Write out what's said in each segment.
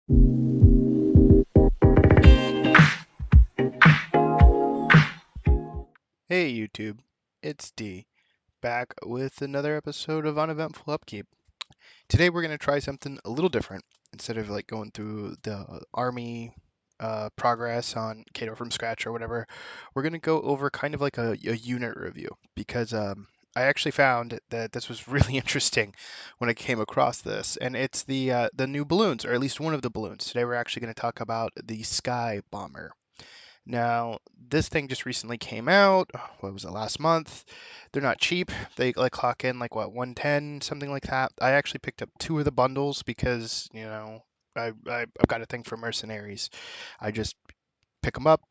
Hey YouTube, it's D, back with another episode of Uneventful Upkeep. Today we're going to try something a little different. Instead of like going through the army progress on Cato from scratch or whatever, we're going to go over kind of like a unit review because I actually found that this was really interesting when I came across this, and it's the new balloons, or at least one of the balloons. Today we're actually going to talk about the Sky Bomber. Now, this thing just recently came out. What was it, last month? They're not cheap. They like clock in like what, 110, something like that. I actually picked up two of the bundles because, I've got a thing for mercenaries. I just pick them up.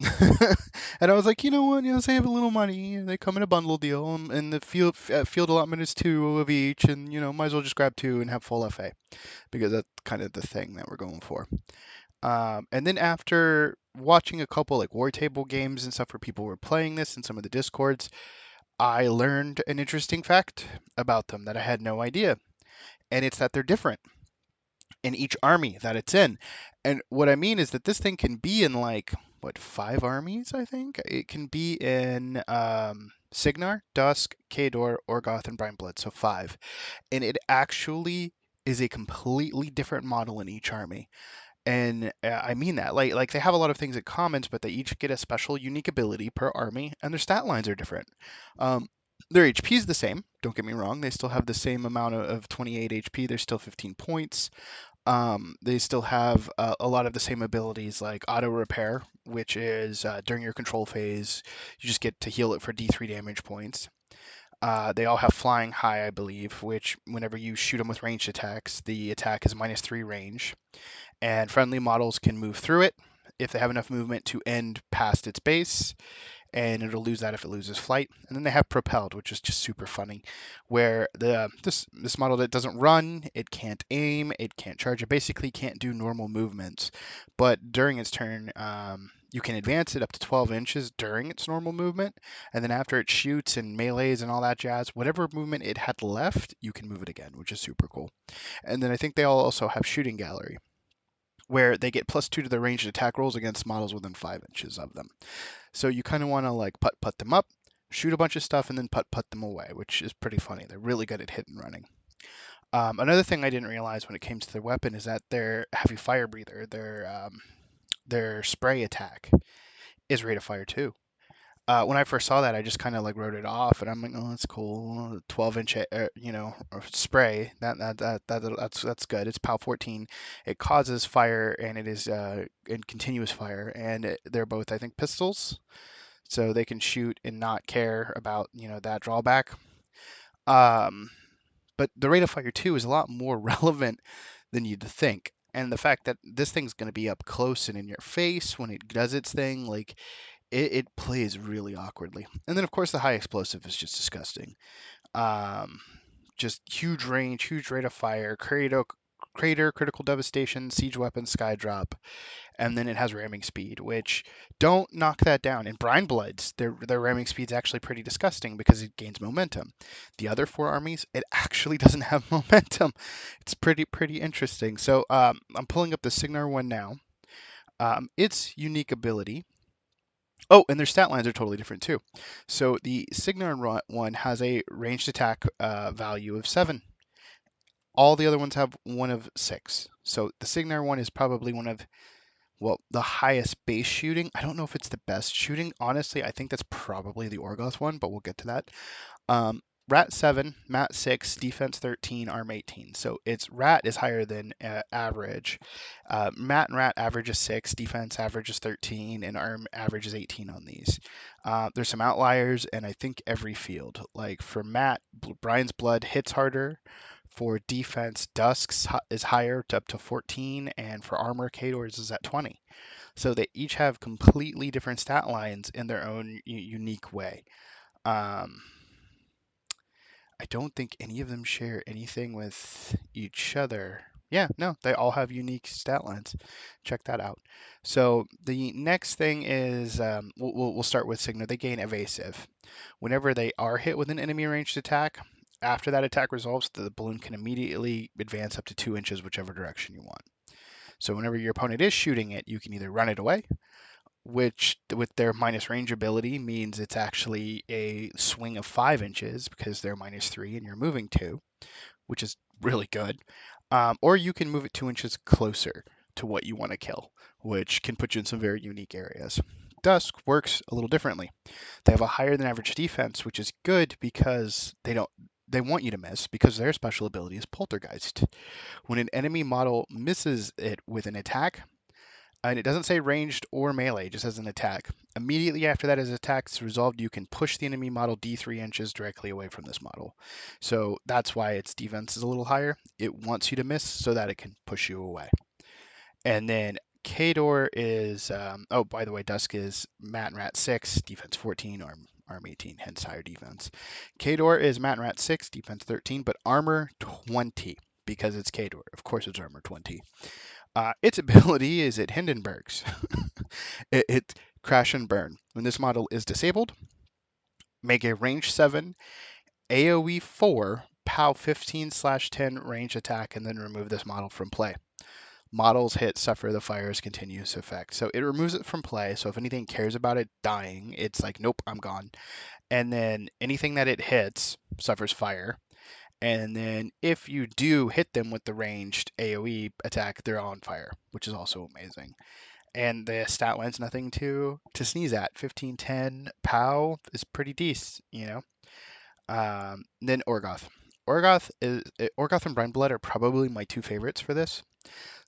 And I was like, you know what? Save a little money. They come in a bundle deal, and the field allotment is two of each, and might as well just grab two and have full FA because that's kind of the thing that we're going for. And then after watching a couple like war table games and stuff where people were playing this in some of the discords, I learned an interesting fact about them that I had no idea. And it's that they're different in each army that it's in. And what I mean is that this thing can be in like, what, five armies, I think? It can be in Signar, Dusk, Kador, Orgoth, and Brineblood, so five. And it actually is a completely different model in each army. And I mean that. Like they have a lot of things in common, but they each get a special unique ability per army, and their stat lines are different. Um, their HP is the same. Don't get me wrong. They still have the same amount of 28 HP. They're still 15 points. They still have a lot of the same abilities like auto repair, which is during your control phase, you just get to heal it for D3 damage points. They all have flying high, I believe, which whenever you shoot them with ranged attacks, the attack is -3 range, and friendly models can move through it if they have enough movement to end past its base, and it'll lose that if it loses flight. And then they have propelled, which is just super funny, where this model that doesn't run, it can't aim, it can't charge, it basically can't do normal movements. But during its turn, you can advance it up to 12 inches during its normal movement, and then after it shoots and melees and all that jazz, whatever movement it had left, you can move it again, which is super cool. And then I think they all also have shooting gallery, where they get +2 to their ranged attack rolls against models within 5 inches of them. So you kind of want to like putt them up, shoot a bunch of stuff, and then putt them away, which is pretty funny. They're really good at hit and running. Another thing I didn't realize when it came to their weapon is that their heavy fire breather, their spray attack, is rate of fire too. When I first saw that, I just kind of like wrote it off, and I'm like, oh, that's cool. 12-inch, spray. That's good. It's PAL 14. It causes fire, and it is in continuous fire, and they're both, I think, pistols, so they can shoot and not care about that drawback. Um, but the rate of fire too is a lot more relevant than you'd think. And the fact that this thing's going to be up close and in your face when it does its thing, like it plays really awkwardly. And then, of course, the high explosive is just disgusting. Um, just huge range, huge rate of fire, crater, critical devastation, siege weapon, sky drop, and then it has ramming speed, which don't knock that down. In Brine Bloods, their ramming speed's actually pretty disgusting because it gains momentum. The other four armies, it actually doesn't have momentum. It's pretty interesting. So I'm pulling up the Signar one now. Its unique ability. Oh, and their stat lines are totally different too. So the Signar one has a ranged attack value of 7. All the other ones have one of 6. So the Signar one is probably one of, well, the highest base shooting. I don't know if it's the best shooting. Honestly, I think that's probably the Orgoth one, but we'll get to that. Rat 7, Mat 6, Defense 13, Arm 18. So its Rat is higher than average. Mat and Rat average is 6, Defense average is 13, and Arm average is 18 on these. There's some outliers, and I think every field. Like for Mat, Brian's Blood hits harder. For defense, Dusk's is higher to up to 14, and for armor, Kador's is at 20. So they each have completely different stat lines in their own unique way. Um, I don't think any of them share anything with each other. Yeah, no, they all have unique stat lines. Check that out. So the next thing is we'll start with Signa. They gain evasive. Whenever they are hit with an enemy ranged attack, after that attack resolves, the balloon can immediately advance up to 2 inches whichever direction you want. So whenever your opponent is shooting it, you can either run it away, which with their minus range ability means it's actually a swing of 5 inches because they're -3 and you're moving 2, which is really good. Or you can move it 2 inches closer to what you want to kill, which can put you in some very unique areas. Dusk works a little differently. They have a higher than average defense, which is good because they want you to miss because their special ability is Poltergeist. When an enemy model misses it with an attack, and it doesn't say ranged or melee, it just says an attack. Immediately after that is attack is resolved, you can push the enemy model D3 inches directly away from this model. So that's why its defense is a little higher. It wants you to miss so that it can push you away. And then Kador is, oh, by the way, Dusk is Mat and Rat 6, defense 14, arm 18, hence higher defense. Kador is Mat and Rat 6, defense 13, but armor 20 because it's Kador. Of course it's armor 20. Its ability is it Hindenburgs. it crash and burn. When this model is disabled, make a range 7, AoE 4, POW 15/10 range attack, and then remove this model from play. Models hit suffer the fire's continuous effect. So it removes it from play. So if anything cares about it dying, it's like, nope, I'm gone. And then anything that it hits suffers fire. And then if you do hit them with the ranged AoE attack, they're on fire, which is also amazing. And the stat line's nothing to sneeze at. 1510 POW is pretty decent, you know. Then Orgoth. Orgoth and Brine Blood are probably my two favorites for this.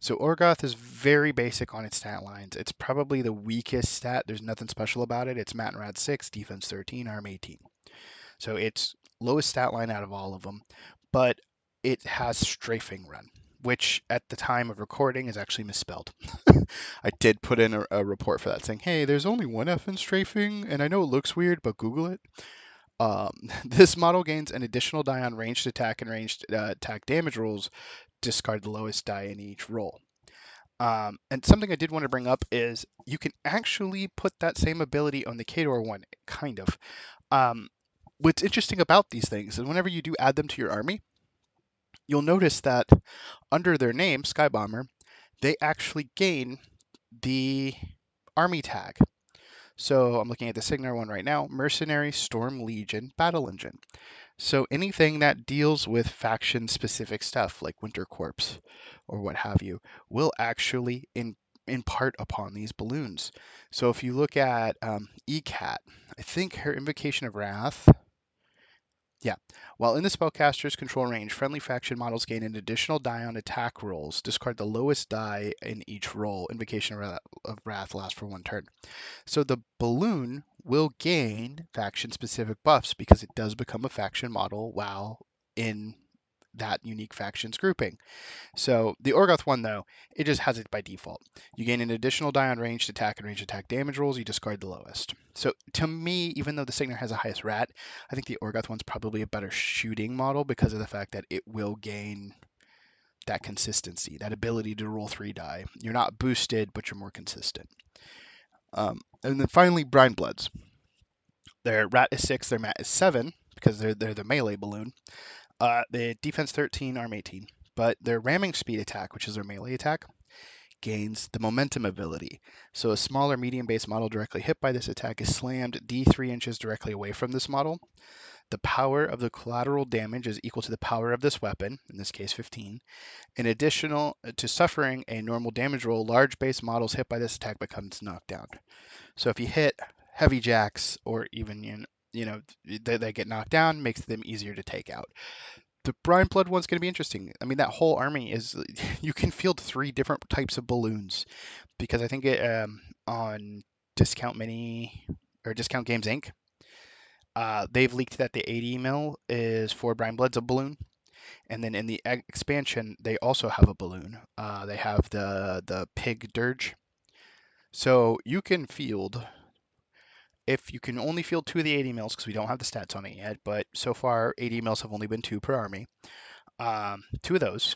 So Orgoth is very basic on its stat lines. It's probably the weakest stat. There's nothing special about it. It's Mat and Rad 6, defense 13, arm 18. So it's lowest stat line out of all of them, but it has strafing run, which at the time of recording is actually misspelled. I did put in a report for that saying, hey, there's only one F in strafing, and I know it looks weird, but Google it. This model gains an additional die on ranged attack and ranged attack damage rolls. Discard the lowest die in each roll. And something I did want to bring up is you can actually put that same ability on the Kador one, kind of. What's interesting about these things is whenever you do add them to your army, you'll notice that under their name, Sky Bomber, they actually gain the army tag. So I'm looking at the Signar one right now, Mercenary, Storm Legion, Battle Engine. So anything that deals with faction-specific stuff like Winter Corps or what have you will actually impart upon these balloons. So if you look at ECAT, I think her Invocation of Wrath. Yeah. While in the spellcaster's control range, friendly faction models gain an additional die on attack rolls. Discard the lowest die in each roll. Invocation of Wrath lasts for 1 turn. So the balloon will gain faction-specific buffs because it does become a faction model while in that unique faction's grouping. So the Orgoth one, though, it just has it by default. You gain an additional die on ranged attack and ranged attack damage rolls. You discard the lowest. So to me, even though the Signar has the highest rat, I think the Orgoth one's probably a better shooting model because of the fact that it will gain that consistency, that ability to roll 3 die. You're not boosted, but you're more consistent. And then finally, Brine Bloods. Their rat is 6, their mat is 7 because they're the melee balloon. The defense 13, arm 18. But their ramming speed attack, which is their melee attack, gains the momentum ability. So a smaller medium base model directly hit by this attack is slammed D3 inches directly away from this model. The power of the collateral damage is equal to the power of this weapon, in this case 15. In addition to suffering a normal damage roll, large base models hit by this attack becomes knocked down. So if you hit heavy jacks or even they get knocked down, makes them easier to take out. The Brine Blood one's going to be interesting. I mean, that whole army is you can field 3 different types of balloons because I think it on Discount Mini or Discount Games Inc. They've leaked that the 80 mil is for Brine Bloods a balloon, and then in the expansion they also have a balloon. They have the Pig Dirge, so you can field. If you can only field 2 of the 80 mils, because we don't have the stats on it yet, but so far 80 mils have only been 2 per army. 2 of those.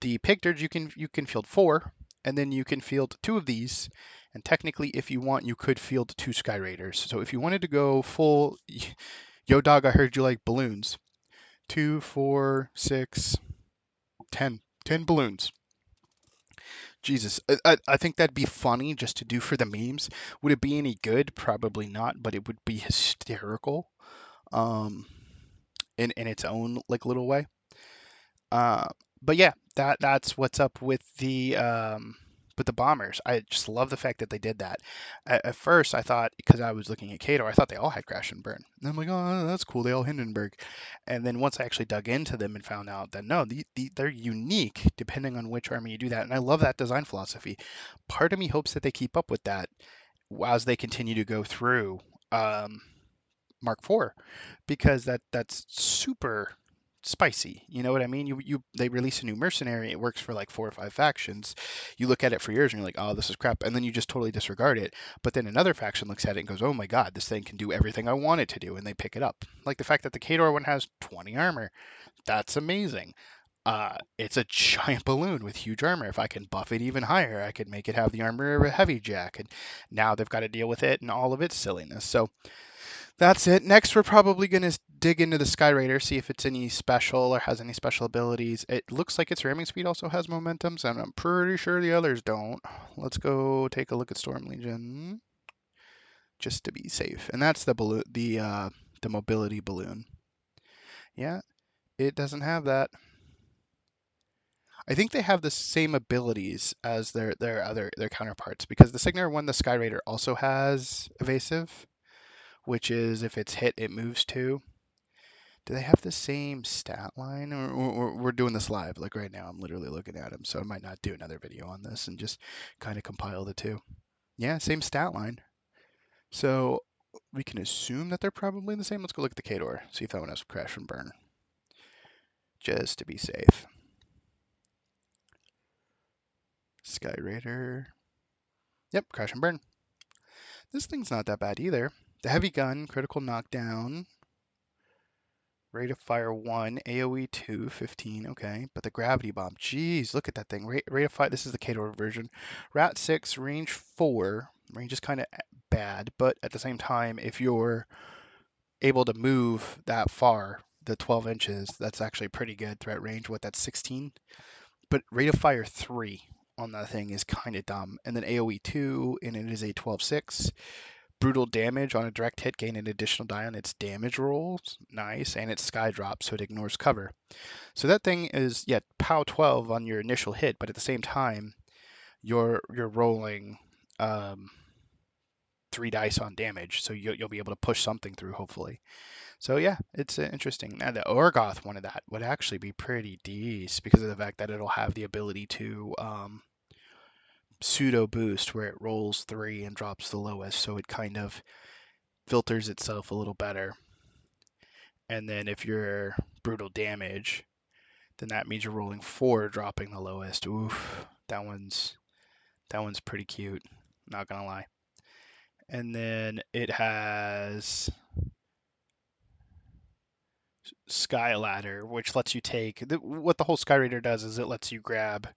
The Pig Dirge you can field 4, and then you can field 2 of these. And technically, if you want, you could field 2 Sky Raiders. So if you wanted to go full, yo dog, I heard you like balloons. 2, 4, 6, 10 balloons. Jesus, I think that'd be funny just to do for the memes. Would it be any good? Probably not, but it would be hysterical. Um, in its own like little way. Uh, but yeah, that's what's up with the bombers. I just love the fact that they did that. At first, I thought because I was looking at Cato, I thought they all had crash and burn. And I'm like, oh, that's cool. They all Hindenburg. And then once I actually dug into them and found out that no, they're unique depending on which army you do that. And I love that design philosophy. Part of me hopes that they keep up with that as they continue to go through. Mark IV because that's super spicy. You know what I mean? You they release a new mercenary, it works for like 4 or 5 factions. You look at it for years and you're like, oh, this is crap, and then you just totally disregard it. But then another faction looks at it and goes, oh my god, this thing can do everything I want it to do, and they pick it up. Like the fact that the Khador one has 20 armor, that's amazing. It's a giant balloon with huge armor. If I can buff it even higher, I could make it have the armor of a heavy jack. And now they've got to deal with it and all of its silliness. So that's it. Next, we're probably going to dig into the Sky Raider, see if it's any special or has any special abilities. It looks like its ramming speed also has momentums, and I'm pretty sure the others don't. Let's go take a look at Storm Legion, just to be safe. And that's the balloon, the mobility balloon. Yeah, it doesn't have that. I think they have the same abilities as their counterparts because the Signar one, the Sky Raider, also has evasive, which is if it's hit, it moves too. Do they have the same stat line? Or we're doing this live, like right now. I'm literally looking at them, so I might not do another video on this and just kind of compile the two. Yeah, same stat line. So we can assume that they're probably the same. Let's go look at the Khador, see if that one has crash and burn, just to be safe. Sky Raider. Yep, crash and burn. This thing's not that bad either. The heavy gun, critical knockdown, rate of fire 1, AoE 2, 15, okay. But the gravity bomb, geez, look at that thing. Rate of fire, this is the Khador version. Rat 6, range 4. Range is kind of bad, but at the same time, if you're able to move that far, the 12 inches, that's actually pretty good threat range. What, that's 16? But rate of fire 3 on that thing is kind of dumb. And then AoE 2, and it is a 12-6. Brutal damage on a direct hit, gain an additional die on its damage rolls. Nice. And it's sky drop, so it ignores cover. So that thing is, yeah, POW 12 on your initial hit, but at the same time, you're rolling 3 dice on damage, so you'll be able to push something through, hopefully. So yeah, it's interesting. Now the Orgoth one of that would actually be pretty decent because of the fact that it'll have the ability to pseudo boost, where it rolls 3 and drops the lowest, so it kind of filters itself a little better. And then if you're brutal damage, then that means you're rolling 4, dropping the lowest. Oof, that one's pretty cute, not gonna lie. And then it has Sky Ladder, which lets you take what the whole Sky Raider does is it lets you grab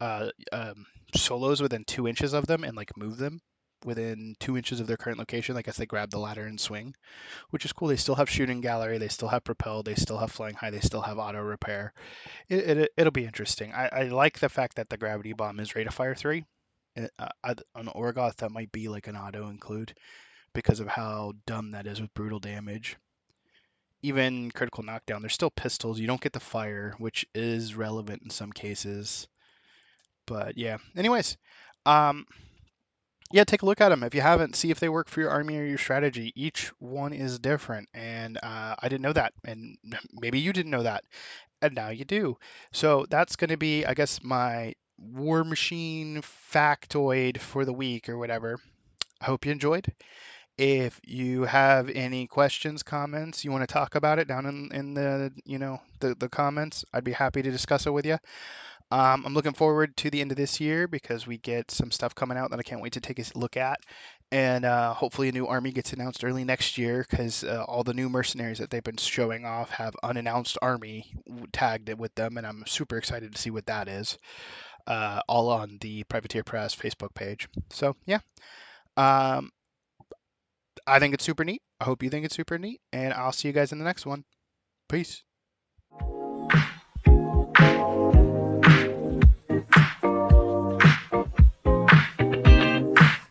uh, um, solos within 2 inches of them and like move them within 2 inches of their current location. I guess they grab the ladder and swing, which is cool. They still have shooting gallery, they still have propel, they still have flying high, they still have auto repair. It'll be interesting. I like the fact that the gravity bomb is rate of fire 3. On Orgoth, that might be like an auto include because of how dumb that is with brutal damage. Even critical knockdown, there's still pistols. You don't get the fire, which is relevant in some cases. But yeah. Anyways, um, yeah, take a look at them if you haven't. See if they work for your army or your strategy. Each one is different, and I didn't know that, and maybe you didn't know that, and now you do. So that's going to be, I guess, my Warmachine factoid for the week or whatever. I hope you enjoyed. If you have any questions, comments, you want to talk about it down in the the comments, I'd be happy to discuss it with you. I'm looking forward to the end of this year because we get some stuff coming out that I can't wait to take a look at. And hopefully a new army gets announced early next year because all the new mercenaries that they've been showing off have unannounced army tagged with them, and I'm super excited to see what that is. All on the Privateer Press Facebook page. So yeah, um, I think it's super neat. I hope you think it's super neat, and I'll see you guys in the next one. Peace.